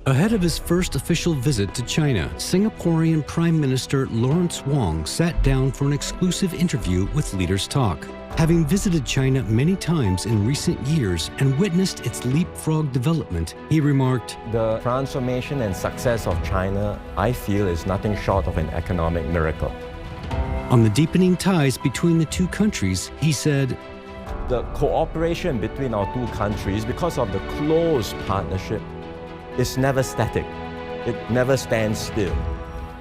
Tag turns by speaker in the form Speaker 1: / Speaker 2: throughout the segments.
Speaker 1: Ahead of his first official visit to China, Singaporean Prime Minister Lawrence Wong sat down for an exclusive interview with Leaders Talk. Having visited China many times in recent years and witnessed its leapfrog development, he remarked,
Speaker 2: "The transformation and success of China, I feel, is nothing short of an economic miracle."
Speaker 1: On the deepening ties between the two countries, he said,
Speaker 2: "The cooperation between our two countries, because of the close partnership, is never static. It never stands still."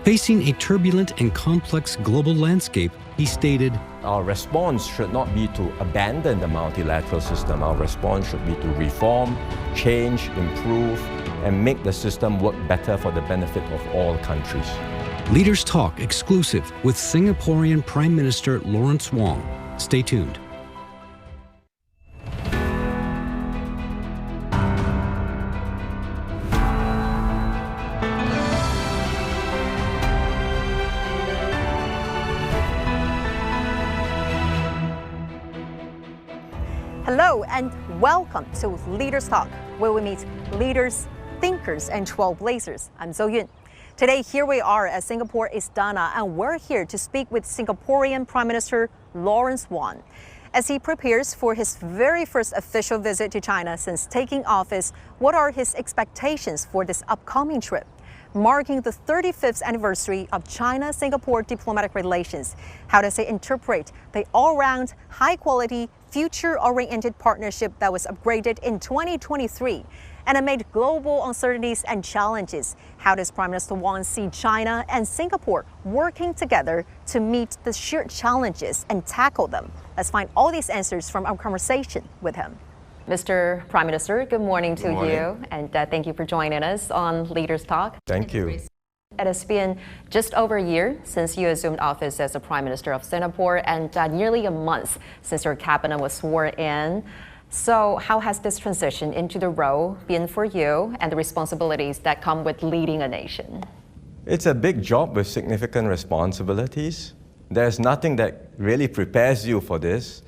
Speaker 1: Facing a turbulent and complex global landscape, he stated,
Speaker 2: "Our response should not be to abandon the multilateral system. Our response should be to reform, change, improve, and make the system work better for the benefit of all countries."
Speaker 1: Leaders Talk exclusive with Singaporean Prime Minister Lawrence Wong. Stay tuned.
Speaker 3: Hello and welcome to Leaders Talk, where we meet leaders, thinkers, and trailblazers. I'm Zhou Yun. Today, here we are at Singapore Istana, and we're here to speak with Singaporean Prime Minister Lawrence Wong. As he prepares for his very first official visit to China since taking office, what are his expectations for this upcoming trip? Marking the 35th anniversary of China-Singapore diplomatic relations, how does he interpret the all-round, high-quality, future-oriented partnership that was upgraded in 2023? And amid global uncertainties and challenges, how does Prime Minister Wong see China and Singapore working together to meet the shared challenges and tackle them? Let's find all these answers from our conversation with him. Mr. Prime Minister, good morning to you, and thank you for joining us on Leaders Talk.
Speaker 2: Thank you.
Speaker 3: It has been just over a year since you assumed office as the Prime Minister of Singapore, and nearly a month since your cabinet was sworn in. So how has this transition into the role been for you and the responsibilities that come with leading a nation?
Speaker 2: It's a big job with significant responsibilities. There's nothing that really prepares you for this.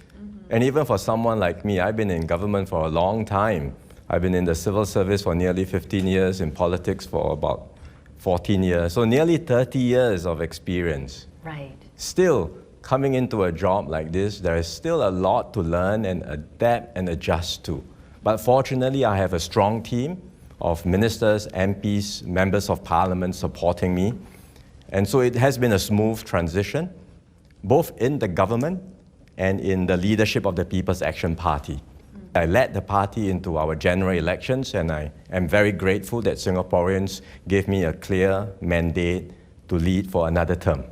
Speaker 2: And even for someone like me, I've been in government for a long time. I've been in the civil service for nearly 15 years, in politics for about 14 years. So nearly 30 years of experience.
Speaker 3: Right.
Speaker 2: Still, coming into a job like this, there is still a lot to learn and adapt and adjust to. But fortunately, I have a strong team of ministers, MPs, members of parliament supporting me. And so it has been a smooth transition, both in the government and in the leadership of the People's Action Party. I led the party into our general elections, and I am very grateful that Singaporeans gave me a clear mandate to lead for another term.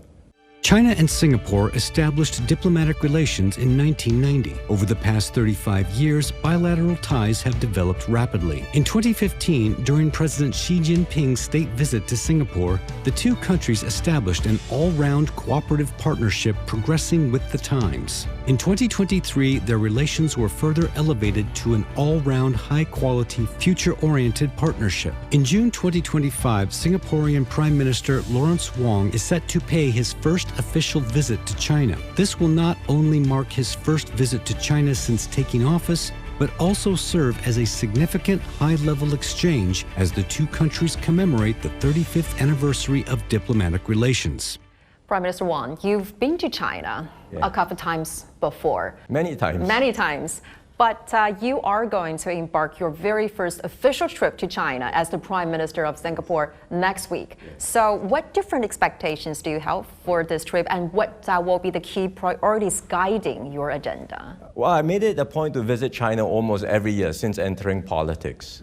Speaker 1: China and Singapore established diplomatic relations in 1990. Over the past 35 years, bilateral ties have developed rapidly. In 2015, during President Xi Jinping's state visit to Singapore, the two countries established an all-round cooperative partnership progressing with the times. In 2023, their relations were further elevated to an all-round, high-quality, future-oriented partnership. In June 2025, Singaporean Prime Minister Lawrence Wong is set to pay his first official visit to China. This will not only mark his first visit to China since taking office, but also serve as a significant high-level exchange as the two countries commemorate the 35th anniversary of diplomatic relations.
Speaker 3: Prime Minister Wong, you've been to China a couple of times before.
Speaker 2: Many times.
Speaker 3: Many times. But you are going to embark your very first official trip to China as the Prime Minister of Singapore next week. So what different expectations do you have for this trip, and what will be the key priorities guiding your agenda?
Speaker 2: Well, I made it a point to visit China almost every year since entering politics,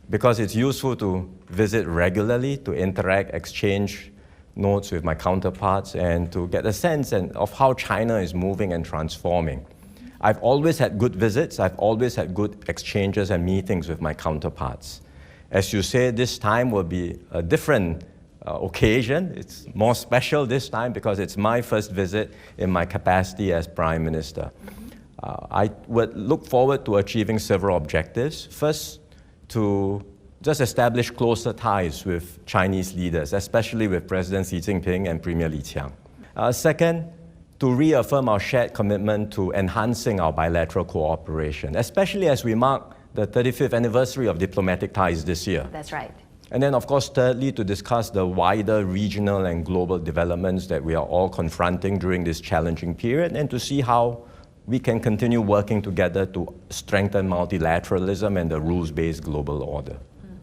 Speaker 2: because it's useful to visit regularly, to interact, exchange notes with my counterparts, and to get a sense of how China is moving and transforming. I've always had good visits. I've always had good exchanges and meetings with my counterparts. As you say, this time will be a different occasion. It's more special this time because it's my first visit in my capacity as Prime Minister. I would look forward to achieving several objectives. First, to just establish closer ties with Chinese leaders, especially with President Xi Jinping and Premier Li Qiang. Second, to reaffirm our shared commitment to enhancing our bilateral cooperation, especially as we mark the 35th anniversary of diplomatic ties this year.
Speaker 3: That's right.
Speaker 2: And then, of course, thirdly, to discuss the wider regional and global developments that we are all confronting during this challenging period, and to see how we can continue working together to strengthen multilateralism and the rules-based global order.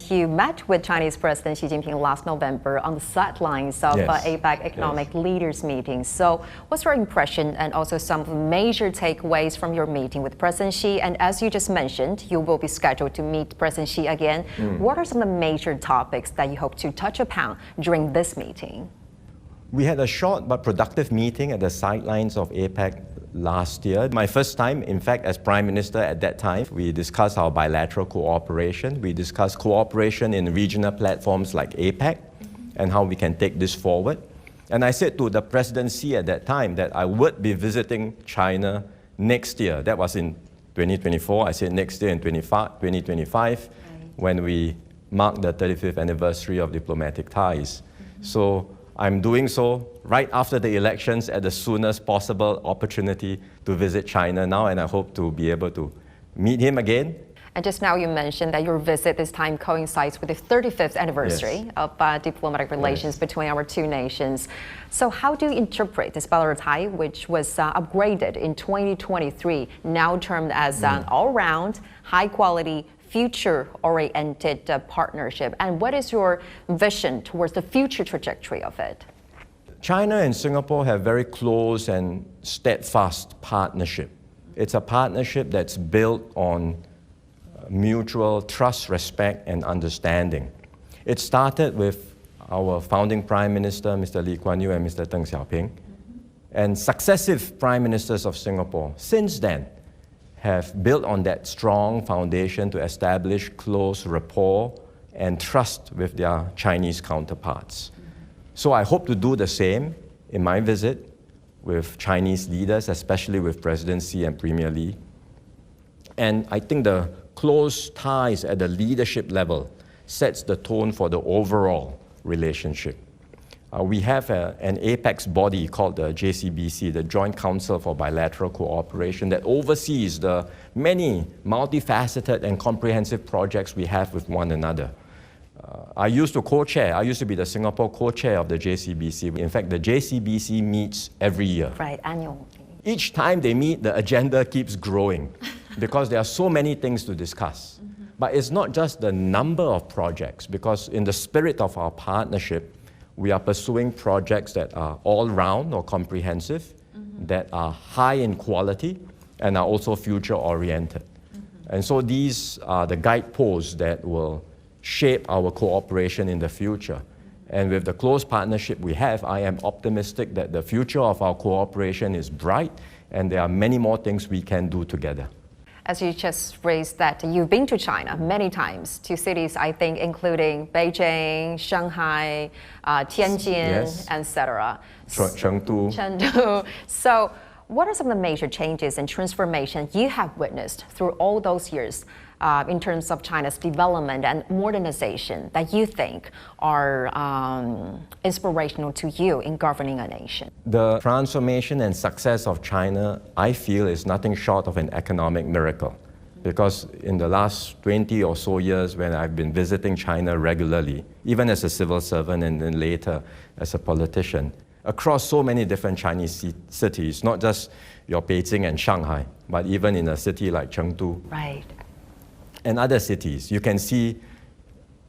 Speaker 3: You met with Chinese President Xi Jinping last November on the sidelines of APEC Economic Leaders meeting. So what's your impression and also some major takeaways from your meeting with President Xi? And as you just mentioned, you will be scheduled to meet President Xi again. What are some of the major topics that you hope to touch upon during this meeting?
Speaker 2: We had a short but productive meeting at the sidelines of APEC last year. My first time, in fact, as Prime Minister at that time. We discussed our bilateral cooperation. We discussed cooperation in regional platforms like APEC and how we can take this forward. And I said to the presidency at that time that I would be visiting China next year. That was in 2024. I said next year in 2025 when we mark the 35th anniversary of diplomatic ties. So I'm doing so right after the elections at the soonest possible opportunity to visit China now, and I hope to be able to meet him again.
Speaker 3: And just now you mentioned that your visit this time coincides with the 35th anniversary of diplomatic relations between our two nations. So how do you interpret this bilateral tie, which was upgraded in 2023, now termed as an all-round, high-quality, future-oriented partnership? And what is your vision towards the future trajectory of it?
Speaker 2: China and Singapore have very close and steadfast partnership. It's a partnership that's built on mutual trust, respect, and understanding. It started with our founding Prime Minister, Mr. Lee Kuan Yew and Mr. Deng Xiaoping, and successive Prime Ministers of Singapore since then have built on that strong foundation to establish close rapport and trust with their Chinese counterparts. So I hope to do the same in my visit with Chinese leaders, especially with President Xi and Premier Li. And I think the close ties at the leadership level sets the tone for the overall relationship. We have an apex body called the JCBC, the Joint Council for Bilateral Cooperation, that oversees the many multifaceted and comprehensive projects we have with one another. I used to be the Singapore co-chair of the JCBC. In fact, the JCBC meets every year.
Speaker 3: Right, annual.
Speaker 2: Each time they meet, the agenda keeps growing because there are so many things to discuss. But it's not just the number of projects, because in the spirit of our partnership, we are pursuing projects that are all-round or comprehensive, that are high in quality, and are also future-oriented. And so these are the guideposts that will shape our cooperation in the future. And with the close partnership we have, I am optimistic that the future of our cooperation is bright, and there are many more things we can do together.
Speaker 3: As you just raised that you've been to China many times, to cities, I think, including Beijing, Shanghai, Tianjin, etc. Chengdu. So what are some of the major changes and transformation you have witnessed through all those years in terms of China's development and modernization that you think are inspirational to you in governing a nation?
Speaker 2: The transformation and success of China, I feel, is nothing short of an economic miracle. Because in the last 20 or so years, when I've been visiting China regularly, even as a civil servant and then later as a politician, across so many different Chinese cities, not just your Beijing and Shanghai, but even in a city like Chengdu.
Speaker 3: Right.
Speaker 2: And other cities, you can see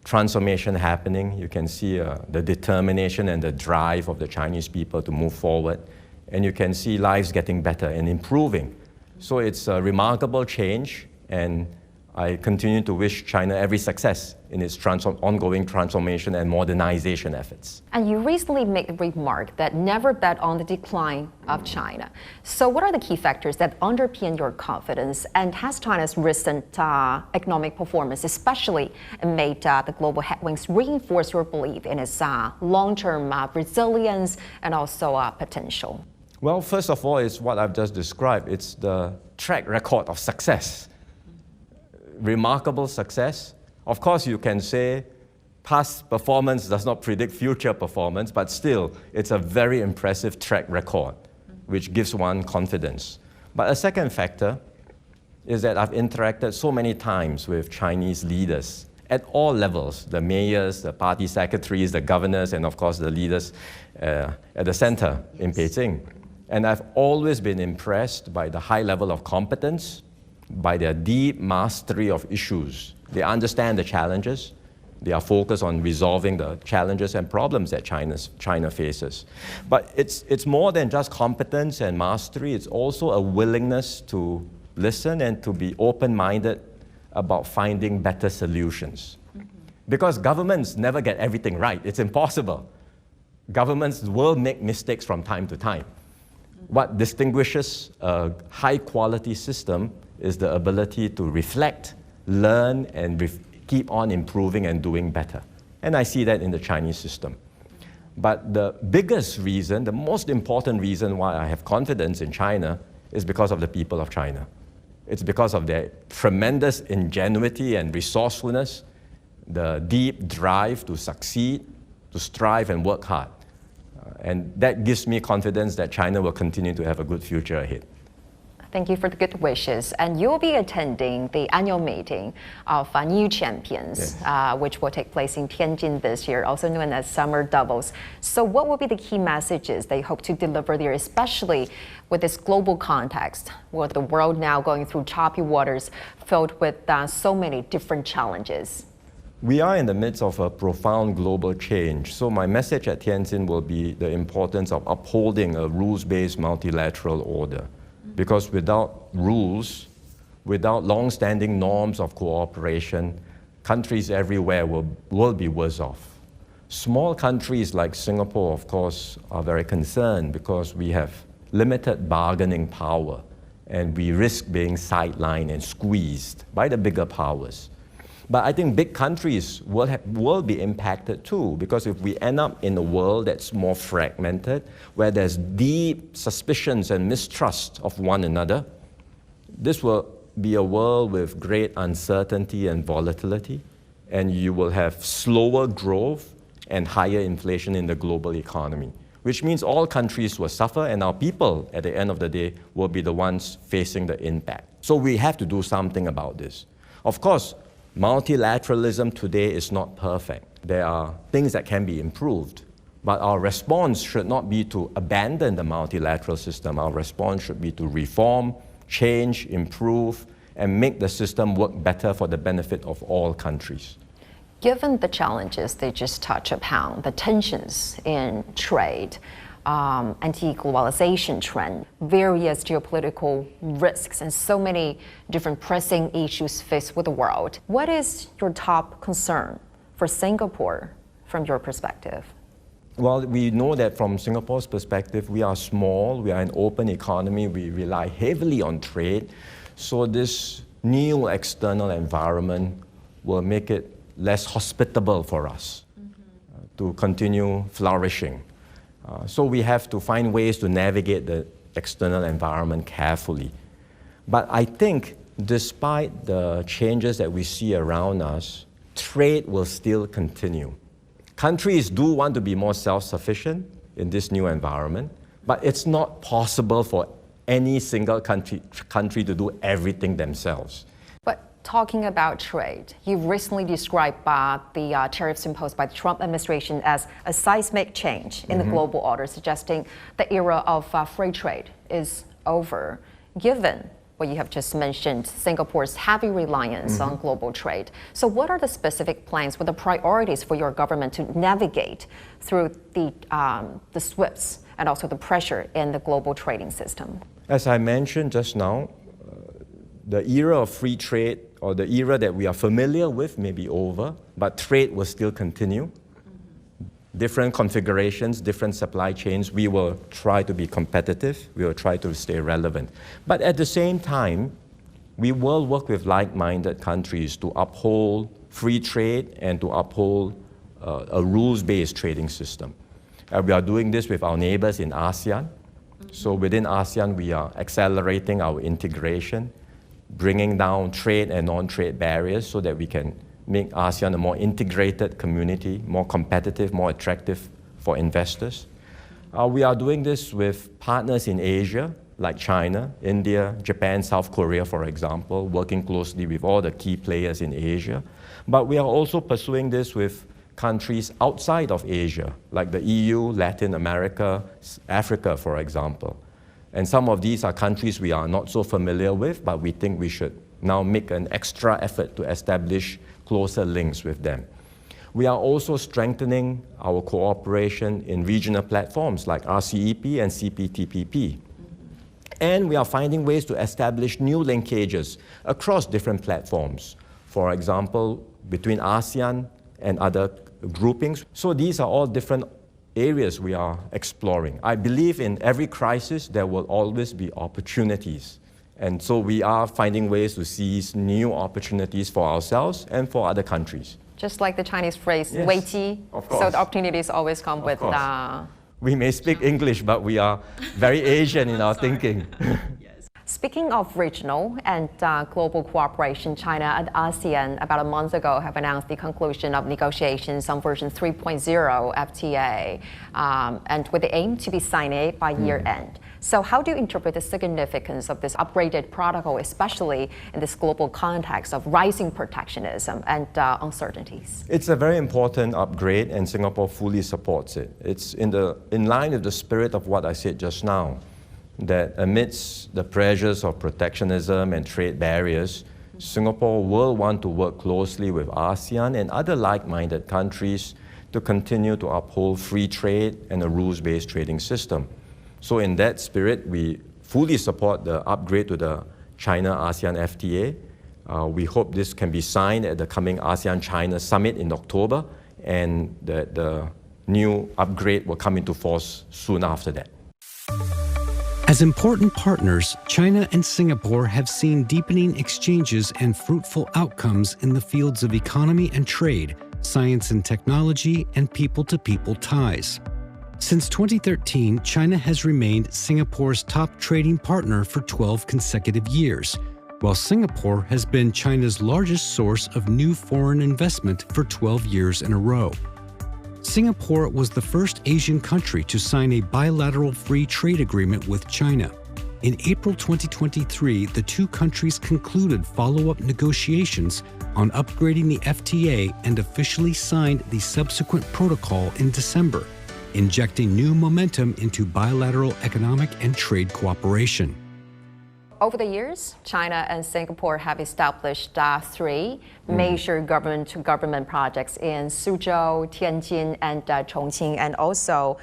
Speaker 2: transformation happening. You can see the determination and the drive of the Chinese people to move forward. And you can see lives getting better and improving. So it's a remarkable change, and I continue to wish China every success in its ongoing transformation and modernization efforts.
Speaker 3: And you recently made the remark that never bet on the decline of China. So what are the key factors that underpin your confidence? And has China's recent economic performance, especially amid the global headwinds, reinforced your belief in its long-term resilience and also potential?
Speaker 2: Well, first of all, it's what I've just described. It's the track record of success. Remarkable success. Of course, you can say past performance does not predict future performance, but still, it's a very impressive track record, which gives one confidence. But a second factor is that I've interacted so many times with Chinese leaders at all levels, the mayors, the party secretaries, the governors, and of course the leaders at the center in Beijing. And I've always been impressed by the high level of competence, by their deep mastery of issues. They understand the challenges. They are focused on resolving the challenges and problems that China faces. But it's more than just competence and mastery. It's also a willingness to listen and to be open-minded about finding better solutions. Because governments never get everything right. It's impossible. Governments will make mistakes from time to time. What distinguishes a high-quality system is the ability to reflect, learn, and keep on improving and doing better. And I see that in the Chinese system. But the biggest reason, the most important reason why I have confidence in China is because of the people of China. It's because of their tremendous ingenuity and resourcefulness, the deep drive to succeed, to strive and work hard. And that gives me confidence that China will continue to have a good future ahead.
Speaker 3: Thank you for the good wishes. And you'll be attending the annual meeting of New Champions,
Speaker 2: Yes.
Speaker 3: which will take place in Tianjin this year, also known as Summer Doubles. So what will be the key messages they hope to deliver there, especially with this global context, with the world now going through choppy waters filled with so many different challenges?
Speaker 2: We are in the midst of a profound global change. So my message at Tianjin will be the importance of upholding a rules-based multilateral order. Because without rules, without long-standing norms of cooperation, countries everywhere will be worse off. Small countries like Singapore, of course, are very concerned because we have limited bargaining power and we risk being sidelined and squeezed by the bigger powers. But I think big countries will be impacted too, because if we end up in a world that's more fragmented, where there's deep suspicions and mistrust of one another, this will be a world with great uncertainty and volatility, and you will have slower growth and higher inflation in the global economy, which means all countries will suffer, and our people, at the end of the day, will be the ones facing the impact. So we have to do something about this. Of course, multilateralism today is not perfect. There are things that can be improved, but our response should not be to abandon the multilateral system. Our response should be to reform, change, improve, and make the system work better for the benefit of all countries.
Speaker 3: Given the challenges they just touched upon, the tensions in trade, anti-globalization trend, various geopolitical risks, and so many different pressing issues faced with the world, what is your top concern for Singapore from your perspective?
Speaker 2: Well, we know that from Singapore's perspective, we are small, we are an open economy, we rely heavily on trade. So this new external environment will make it less hospitable for us to continue flourishing. So we have to find ways to navigate the external environment carefully. But I think despite the changes that we see around us, trade will still continue. Countries do want to be more self-sufficient in this new environment, but it's not possible for any single country to do everything themselves.
Speaker 3: Talking about trade, you've recently described the tariffs imposed by the Trump administration as a seismic change in the global order, suggesting the era of free trade is over. Given what you have just mentioned, Singapore's heavy reliance on global trade. So what are the specific plans, what are the priorities for your government to navigate through the swifts and also the pressure in the global trading system?
Speaker 2: As I mentioned just now, the era of free trade, or the era that we are familiar with, may be over, but trade will still continue. Different configurations, different supply chains, we will try to be competitive, we will try to stay relevant. But at the same time, we will work with like-minded countries to uphold free trade and to uphold a rules-based trading system. We are doing this with our neighbors in ASEAN. So within ASEAN, we are accelerating our integration, bringing down trade and non-trade barriers so that we can make ASEAN a more integrated community, more competitive, more attractive for investors. We are doing this with partners in Asia, like China, India, Japan, South Korea, for example, working closely with all the key players in Asia. But we are also pursuing this with countries outside of Asia, like the EU, Latin America, Africa, for example. And some of these are countries we are not so familiar with, but we think we should now make an extra effort to establish closer links with them. We are also strengthening our cooperation in regional platforms like RCEP and CPTPP. And we are finding ways to establish new linkages across different platforms. For example, between ASEAN and other groupings. So these are all different areas we are exploring. I believe in every crisis there will always be opportunities. And so we are finding ways to seize new opportunities for ourselves and for other countries.
Speaker 3: Just like the Chinese phrase,
Speaker 2: Yes,
Speaker 3: 危机,
Speaker 2: of course.
Speaker 3: so the opportunities always come with
Speaker 2: We may speak English, but we are very Asian in our thinking.
Speaker 3: Speaking of regional and global cooperation, China and ASEAN about a month ago have announced the conclusion of negotiations on version 3.0 FTA, and with the aim to be signed by year end. So how do you interpret the significance of this upgraded protocol, especially in this global context of rising protectionism and uncertainties?
Speaker 2: It's a very important upgrade, and Singapore fully supports it. It's in line with the spirit of what I said just now, that amidst the pressures of protectionism and trade barriers, Singapore will want to work closely with ASEAN and other like-minded countries to continue to uphold free trade and a rules-based trading system. So in that spirit, we fully support the upgrade to the China-ASEAN FTA. We hope this can be signed at the coming ASEAN-China Summit in October, and that the new upgrade will come into force soon after that.
Speaker 1: As important partners, China and Singapore have seen deepening exchanges and fruitful outcomes in the fields of economy and trade, science and technology, and people-to-people ties. Since 2013, China has remained Singapore's top trading partner for 12 consecutive years, while Singapore has been China's largest source of new foreign investment for 12 years in a row. Singapore was the first Asian country to sign a bilateral free trade agreement with China. In April 2023, the two countries concluded follow-up negotiations on upgrading the FTA and officially signed the subsequent protocol in December, injecting new momentum into bilateral economic and trade cooperation.
Speaker 3: Over the years, China and Singapore have established three major government-to-government projects in Suzhou, Tianjin, and Chongqing, and also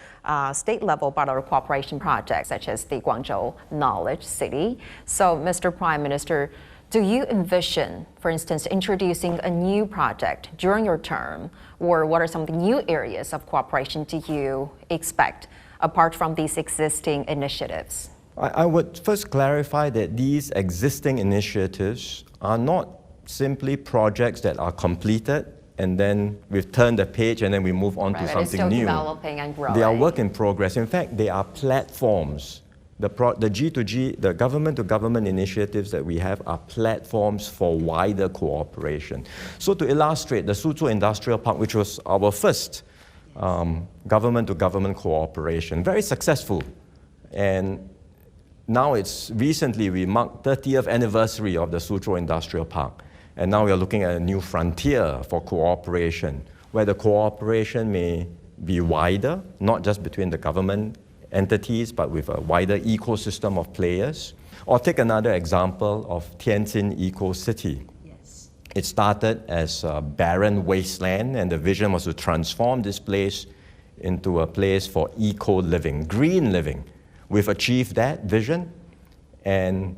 Speaker 3: state-level bilateral cooperation projects such as the Guangzhou Knowledge City. So, Mr. Prime Minister, do you envision, for instance, introducing a new project during your term, or what are some of the new areas of cooperation do you expect, apart from these existing initiatives?
Speaker 2: I would first clarify that these existing initiatives are not simply projects that are completed and then we've turned the page and then we move on to something
Speaker 3: it's still
Speaker 2: new.
Speaker 3: Developing and growing.
Speaker 2: They are work in progress. In fact, they are platforms. The G2G, the government-to-government initiatives that we have are platforms for wider cooperation. So to illustrate, the Suzhou Industrial Park, which was our first government-to-government cooperation, very successful. And now recently we marked 30th anniversary of the Suzhou Industrial Park. And now we are looking at a new frontier for cooperation, where the cooperation may be wider, not just between the government entities, but with a wider ecosystem of players. Or take another example of Tianjin Eco-city.
Speaker 3: Yes.
Speaker 2: It started as a barren wasteland, and the vision was to transform this place into a place for eco-living, green living. We've achieved that vision, and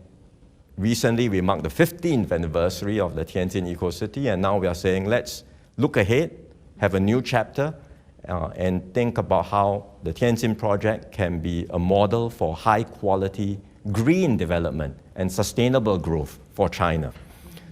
Speaker 2: recently we marked the 15th anniversary of the Tianjin Eco-city, and now we are saying let's look ahead, have a new chapter, and think about how the Tianjin project can be a model for high-quality green development and sustainable growth for China.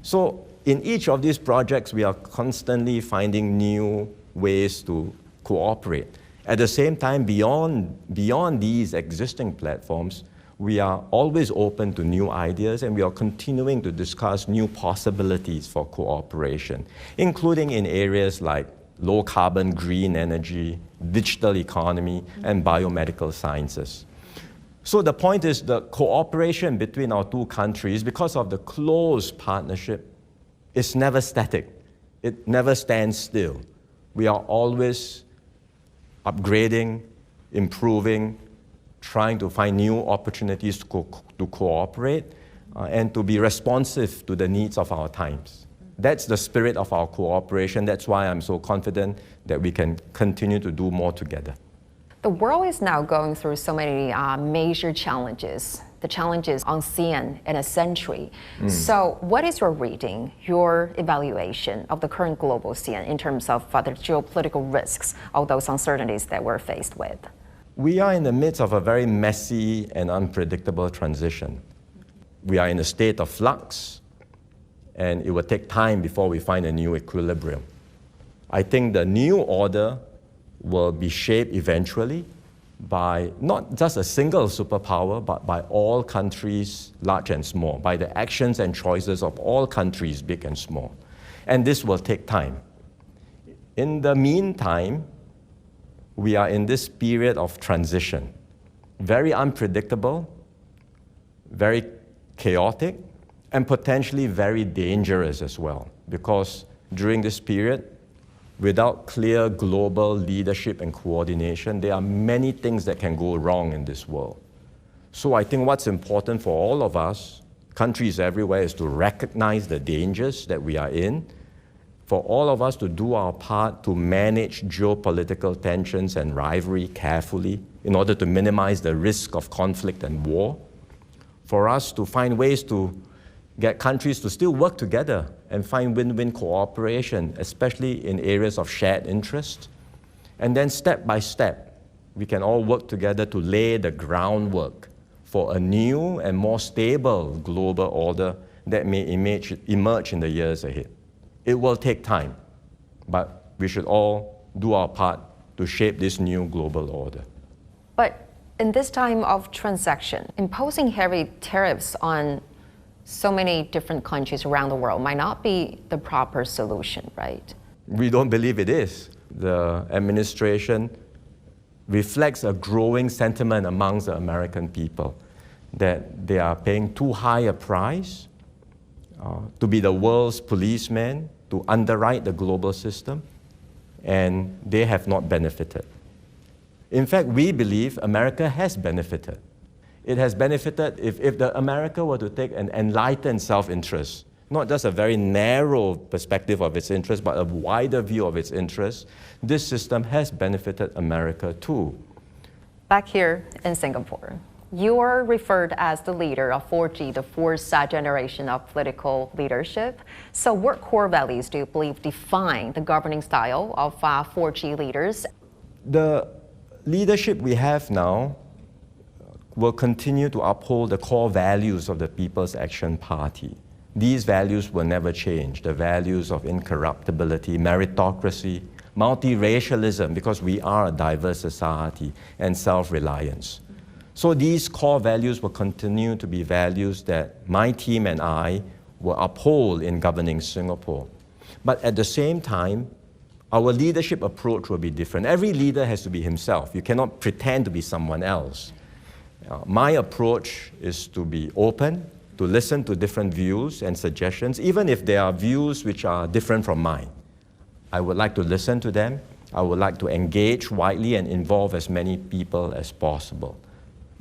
Speaker 2: So in each of these projects, we are constantly finding new ways to cooperate. At the same time, beyond these existing platforms, we are always open to new ideas, and we are continuing to discuss new possibilities for cooperation, including in areas like low-carbon green energy, digital economy, and biomedical sciences. So the point is the cooperation between our two countries, because of the close partnership, is never static. It never stands still. We are always upgrading, improving, trying to find new opportunities to cooperate and to be responsive to the needs of our times. That's the spirit of our cooperation. That's why I'm so confident that we can continue to do more together.
Speaker 3: The world is now going through so many major challenges, the challenges unseen in a century. So what is your reading, your evaluation of the current global scene in terms of the geopolitical risks of those uncertainties that we're faced with?
Speaker 2: We are in the midst of a very messy and unpredictable transition. We are in a state of flux, and it will take time before we find a new equilibrium. I think the new order will be shaped eventually by not just a single superpower, but by all countries, large and small, by the actions and choices of all countries, big and small. And this will take time. In the meantime, we are in this period of transition, very unpredictable, very chaotic, and potentially very dangerous as well, because during this period, without clear global leadership and coordination, there are many things that can go wrong in this world. So I think what's important for all of us, countries everywhere, is to recognize the dangers that we are in, for all of us to do our part to manage geopolitical tensions and rivalry carefully in order to minimize the risk of conflict and war, for us to find ways to get countries to still work together and find win-win cooperation, especially in areas of shared interest. And then step by step, we can all work together to lay the groundwork for a new and more stable global order that may emerge in the years ahead. It will take time, but we should all do our part to shape this new global order.
Speaker 3: But in this time of transaction, imposing heavy tariffs on so many different countries around the world might not be the proper solution, right?
Speaker 2: We don't believe it is. The administration reflects a growing sentiment amongst the American people that they are paying too high a price to be the world's policeman, to underwrite the global system, and they have not benefited. In fact, we believe America has benefited. It has benefited if America were to take an enlightened self-interest, not just a very narrow perspective of its interest, but a wider view of its interests. This system has benefited America too.
Speaker 3: Back here in Singapore, you are referred as the leader of 4G, the fourth generation of political leadership. So what core values do you believe define the governing style of 4G leaders?
Speaker 2: The leadership we have now will continue to uphold the core values of the People's Action Party. These values will never change. The values of incorruptibility, meritocracy, multiracialism, because we are a diverse society, and self-reliance. So these core values will continue to be values that my team and I will uphold in governing Singapore. But at the same time, our leadership approach will be different. Every leader has to be himself. You cannot pretend to be someone else. My approach is to be open, to listen to different views and suggestions, even if there are views which are different from mine. I would like to listen to them. I would like to engage widely and involve as many people as possible.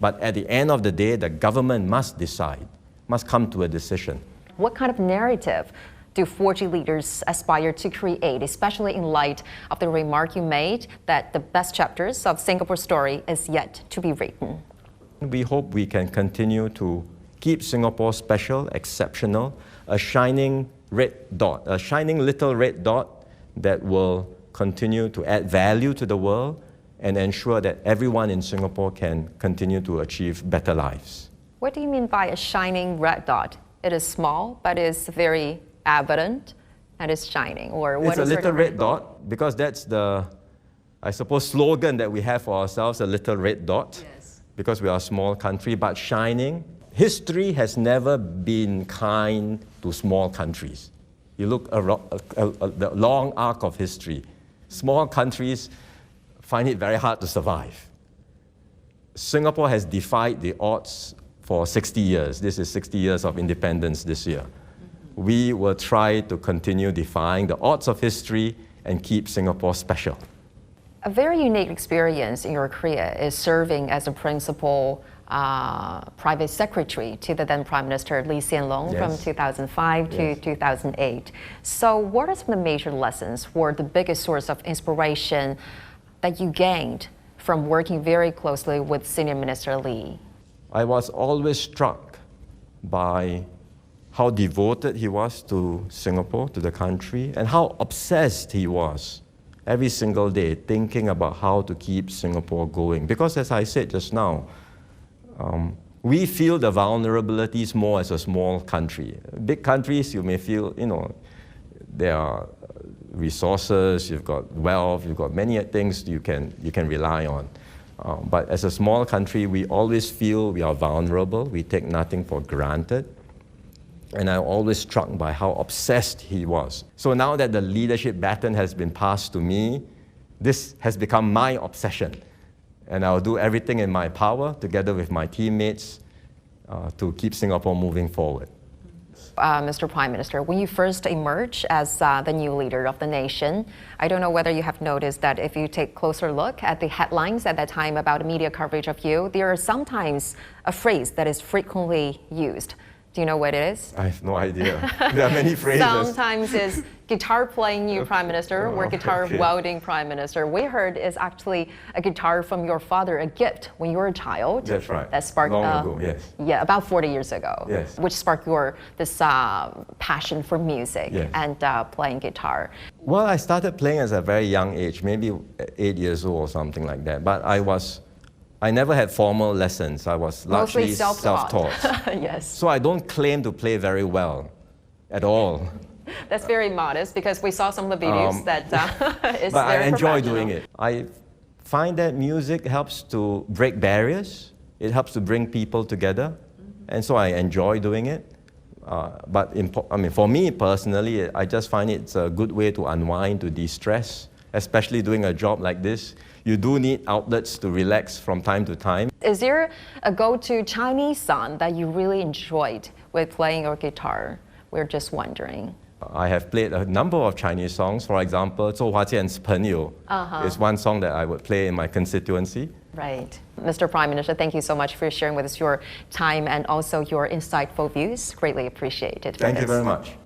Speaker 2: But at the end of the day, the government must decide, must come to a decision.
Speaker 3: What kind of narrative do 4G leaders aspire to create, especially in light of the remark you made that the best chapters of Singapore's story is yet to be written?
Speaker 2: We hope we can continue to keep Singapore special, exceptional, a shining red dot, a shining little red dot that will continue to add value to the world and ensure that everyone in Singapore can continue to achieve better lives.
Speaker 3: What do you mean by a shining red dot? It is small, but it's very evident and it's shining. Or what
Speaker 2: it's
Speaker 3: is
Speaker 2: a little red dot because that's the, I suppose, slogan that we have for ourselves, a little red dot.
Speaker 3: Yes.
Speaker 2: Because we are a small country, but shining. History has never been kind to small countries. You look the long arc of history. Small countries find it very hard to survive. Singapore has defied the odds for 60 years. This is 60 years of independence this year. We will try to continue defying the odds of history and keep Singapore special.
Speaker 4: A very unique experience in your career is serving as a principal private secretary to the then Prime Minister Lee Hsien Loong from 2005 to 2008. So what are some of the major lessons or the biggest source of inspiration that you gained from working very closely with Senior Minister Lee?
Speaker 2: I was always struck by how devoted he was to Singapore, to the country, and how obsessed he was every single day thinking about how to keep Singapore going. Because as I said just now, we feel the vulnerabilities more as a small country. Big countries, you may feel, there are resources, you've got wealth, you've got many things you can rely on. But as a small country, we always feel we are vulnerable, we take nothing for granted. And I'm always struck by how obsessed he was. So now that the leadership baton has been passed to me, this has become my obsession. And I'll do everything in my power, together with my teammates, to keep Singapore moving forward.
Speaker 4: Mr. Prime Minister, when you first emerged as the new leader of the nation, I don't know whether you have noticed that if you take a closer look at the headlines at that time about media coverage of you, there are sometimes a phrase that is frequently used. Do you know what it is?
Speaker 2: I have no idea. There are many phrases.
Speaker 4: Sometimes it's guitar playing new Prime Minister or guitar wielding Prime Minister. We heard it's actually a guitar from your father, a gift when you were a child.
Speaker 2: That's right.
Speaker 4: That sparked,
Speaker 2: long ago, yes.
Speaker 4: Yeah, about 40 years ago.
Speaker 2: Yes.
Speaker 4: Which sparked this passion for music and playing guitar.
Speaker 2: Well, I started playing at a very young age, maybe 8 years old or something like that. But I never had formal lessons. I was largely self-taught.
Speaker 4: Yes.
Speaker 2: So I don't claim to play very well at all.
Speaker 4: That's very modest because we saw some of the videos that is
Speaker 2: but
Speaker 4: very
Speaker 2: I enjoy
Speaker 4: professional.
Speaker 2: doing it. I find that music helps to break barriers. It helps to bring people together. And so I enjoy doing it. But for me personally, I just find it's a good way to unwind, to de-stress, especially doing a job like this. You do need outlets to relax from time to time.
Speaker 4: Is there a go-to Chinese song that you really enjoyed with playing your guitar? We're just wondering.
Speaker 2: I have played a number of Chinese songs. For example, 周华健's 朋友 is one song that I would play in my constituency.
Speaker 4: Right. Mr. Prime Minister, thank you so much for sharing with us your time and also your insightful views. Greatly appreciated.
Speaker 2: Thank you very much.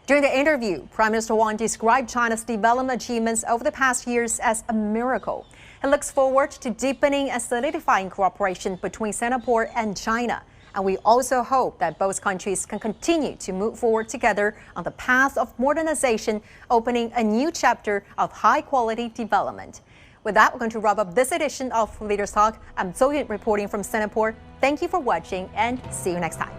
Speaker 3: During the interview, Prime Minister Wong described China's development achievements over the past years as a miracle. He looks forward to deepening and solidifying cooperation between Singapore and China. And we also hope that both countries can continue to move forward together on the path of modernization, opening a new chapter of high-quality development. With that, we're going to wrap up this edition of Leaders Talk. I'm Zhou Yun reporting from Singapore. Thank you for watching and see you next time.